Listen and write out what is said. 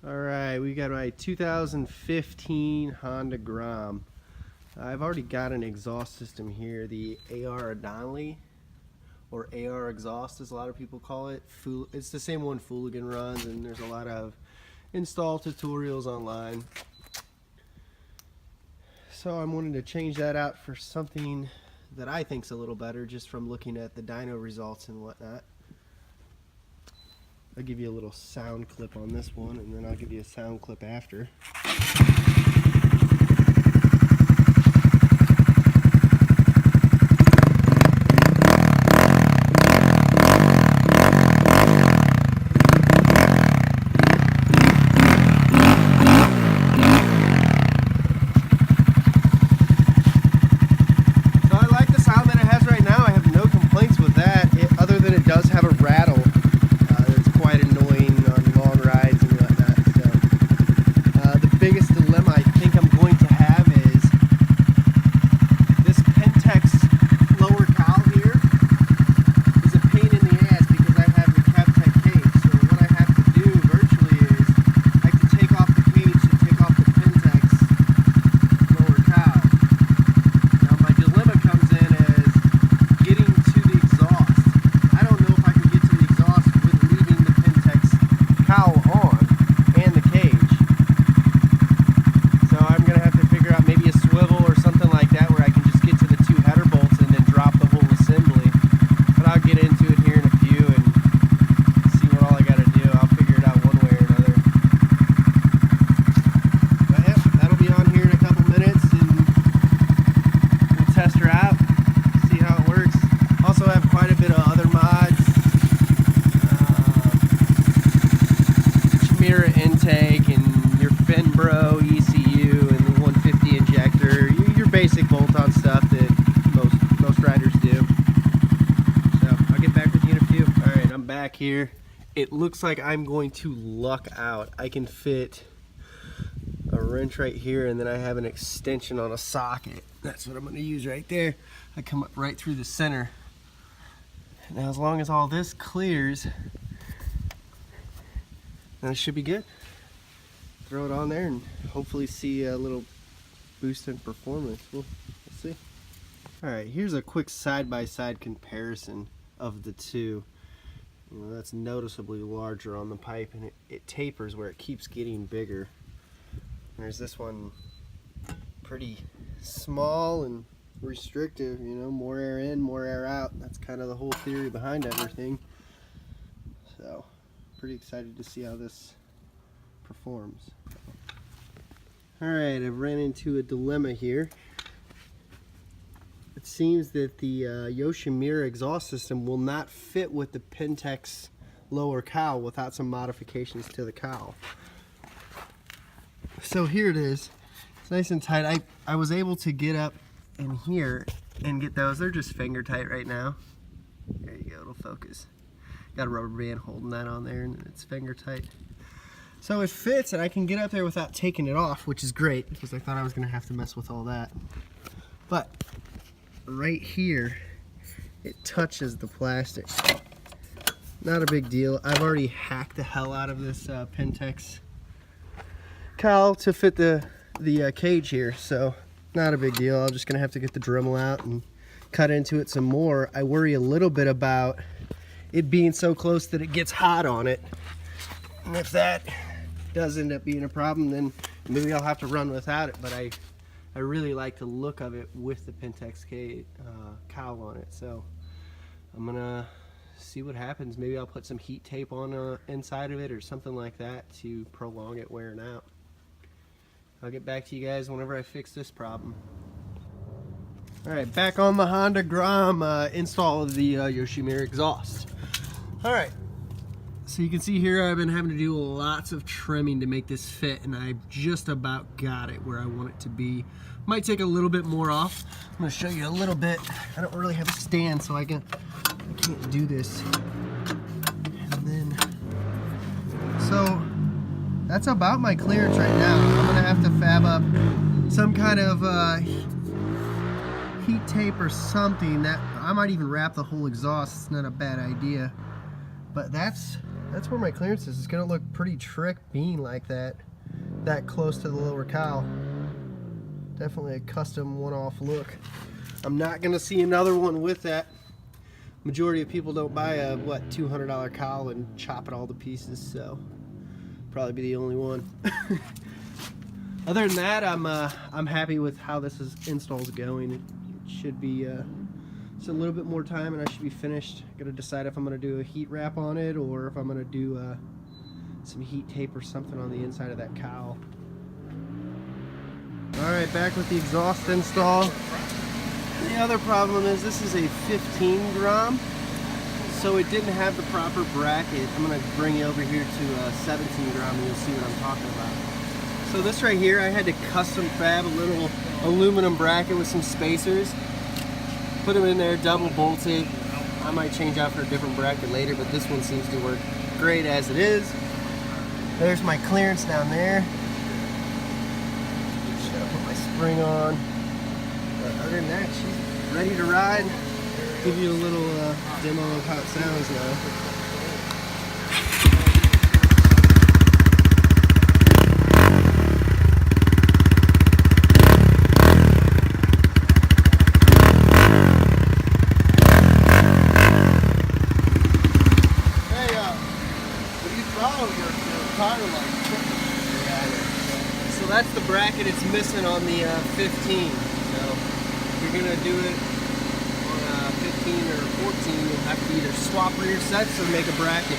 Alright, we got my 2015 Honda GROM. I've already got an exhaust system here, the AR Donnelly, or AR exhaust as a lot of people call it. It's the same one Fooligan runs, and there's a lot of install tutorials online. So I'm wanting to change that out for something that I think's a little better, just from looking at the dyno results and whatnot. I'll give you a little sound clip on this one, and then I'll give you a sound clip after. So I like the sound that it has right now. I have no complaints with that, other than it does have a rattle. Quite annoying on long rides and whatnot. So the biggest dilemma I think I'm going to have is this PETEX lower cowl here is a pain in the ass because I have the KEVTEK cage. So what I have to do virtually is I have to take off the cage to take off the PETEX lower cowl. Now my dilemma comes in as getting to the exhaust. I don't know if I can get to the exhaust with leaving the cowl on and the cage. So I'm gonna have to figure out maybe a swivel or something like that where I can just get to the two header bolts and then drop the whole assembly. But I'll get into it here in a few and see what all I gotta do. I'll figure it out one way or another. But yeah, that'll be on here in a couple minutes and we'll test her out, see how it works. Also have quite a bit of other mods. Mirror intake and your Finbro ECU and the 150 injector, your basic bolt-on stuff that most riders do. So I'll get back with you in a few. Alright, I'm back here. It looks like I'm going to luck out. I can fit a wrench right here, and then I have an extension on a socket. That's what I'm going to use right there. I come up right through the center. Now as long as all this clears, and it should be good. Throw it on there and hopefully see a little boost in performance. We'll see. Alright, here's a quick side-by-side comparison of the two. You know, that's noticeably larger on the pipe, and it tapers where it keeps getting bigger. There's this one pretty small and restrictive, you know, more air in, more air out. That's kind of the whole theory behind everything. So pretty excited to see how this performs. Alright, I've ran into a dilemma here. It seems that the Yoshimura exhaust system will not fit with the PETEX lower cowl without some modifications to the cowl. So here it is. It's nice and tight. I was able to get up in here and get those. They're just finger tight right now. There you go, it'll focus. Got a rubber band holding that on there, and it's finger tight. So it fits, and I can get up there without taking it off, which is great because I thought I was going to have to mess with all that. But right here, it touches the plastic. Not a big deal. I've already hacked the hell out of this PETEX cowl to fit the cage here, so not a big deal. I'm just going to have to get the Dremel out and cut into it some more. I worry a little bit about it being so close that it gets hot on it, and if that does end up being a problem, then maybe I'll have to run without it. But I really like the look of it with the PETEX cowl on it, so I'm gonna see what happens. Maybe I'll put some heat tape on inside of it or something like that to prolong it wearing out. I'll get back to you guys whenever I fix this problem. Alright, back on the Honda GROM install of the Yoshimura exhaust. Alright, so you can see here I've been having to do lots of trimming to make this fit, and I just about got it where I want it to be. Might take a little bit more off. I'm going to show you a little bit. I don't really have a stand, so I can't do this. And then, so that's about my clearance right now. I'm going to have to fab up some kind of heat tape or something. That I might even wrap the whole exhaust. It's not a bad idea. But that's that's where my clearance is. It's gonna look pretty trick being like that close to the lower cowl. Definitely a custom one-off look. I'm not gonna see another one with that. Majority of people don't buy a what, $200 cowl and chop it all to pieces, so probably be the only one. Other than that, I'm happy with how this install's going. It should be just a little bit more time and I should be finished. Gotta decide if I'm gonna do a heat wrap on it or if I'm gonna do some heat tape or something on the inside of that cowl. Alright, back with the exhaust install. The other problem is this is a 15 GROM, so it didn't have the proper bracket. I'm going to bring you over here to 17 GROM and you'll see what I'm talking about. So this right here, I had to custom fab a little aluminum bracket with some spacers. Put them in there, double bolted. I might change out for a different bracket later, but this one seems to work great as it is. There's my clearance down there. Just gotta put my spring on. But other than that, she's ready to ride. Give you a little demo of how it sounds now. So that's the bracket it's missing on the 15. So if you're gonna do it on 15 or 14, you'll have to either swap rear sets or make a bracket.